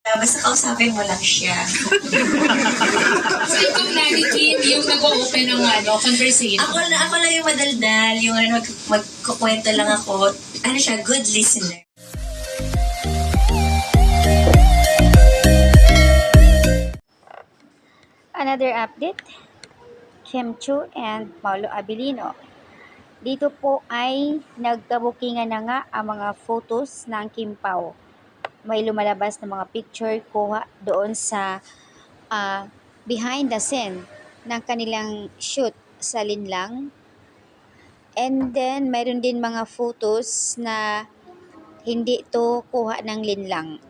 Basta kausapin mo lang siya. So, ikaw na ni Kim, yung nag-open ng conversation. Ako lang yung madaldal, yung magkukwento lang ako. Ano siya, good listener. Another update, Kim Chiu and Paulo Abilino. Dito po ay nagkabukingan na nga ang mga photos ng Kim Pao. May lumalabas na mga picture kuha doon sa behind the scene ng kanilang shoot sa Linlang. And then, mayroon din mga photos na hindi to kuha ng Linlang.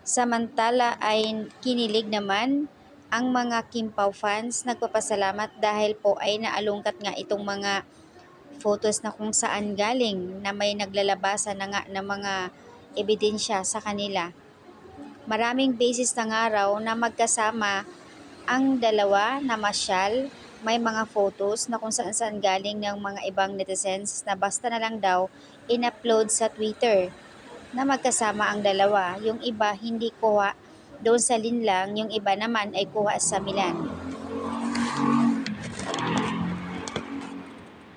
Samantala ay kinilig naman ang mga Kim Pao fans, nagpapasalamat dahil po ay naalungkat nga itong mga photos na kung saan galing na may naglalabasan na nga ng mga ebidensya sa kanila. Maraming beses na nga raw na magkasama ang dalawa na masyal. May mga photos na kung saan galing ng mga ibang netizens na basta na lang daw in-upload sa Twitter na magkasama ang dalawa. Yung iba hindi kuha doon sa Linlang, yung iba naman ay kuha sa Milan.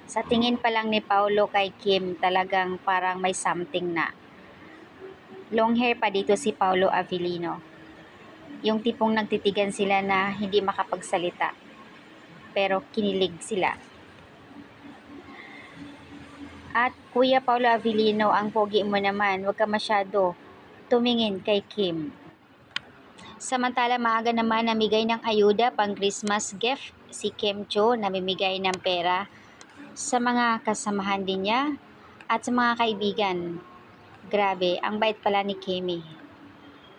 Sa tingin pa lang ni Paulo kay Kim, talagang parang may something na. Long hair pa dito si Paulo Abilino. Yung tipong nagtitigan sila na hindi makapagsalita. Pero kinilig sila. At Kuya Paulo Abilino, ang pogi mo naman, wag ka masyado tumingin kay Kim. Samantala, maaga naman namigay ng ayuda pang Christmas gift si Kim Chiu, namimigay ng pera sa mga kasamahan din niya at sa mga kaibigan. Grabe, ang bait pala ni Kimi.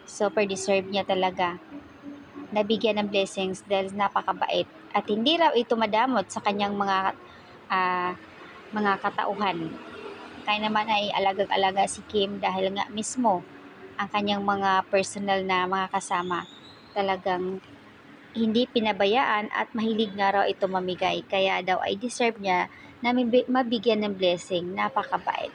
Super deserve niya talaga. Nabigyan ng blessings dahil napakabait. At hindi raw ito madamot sa kanyang mga katauhan. Kaya naman ay alagang-alaga si Kim dahil nga mismo ang kanyang mga personal na mga kasama talagang hindi pinabayaan at mahilig nga raw ito mamigay. Kaya daw ay deserve niya na mabigyan ng blessing. Napakabait.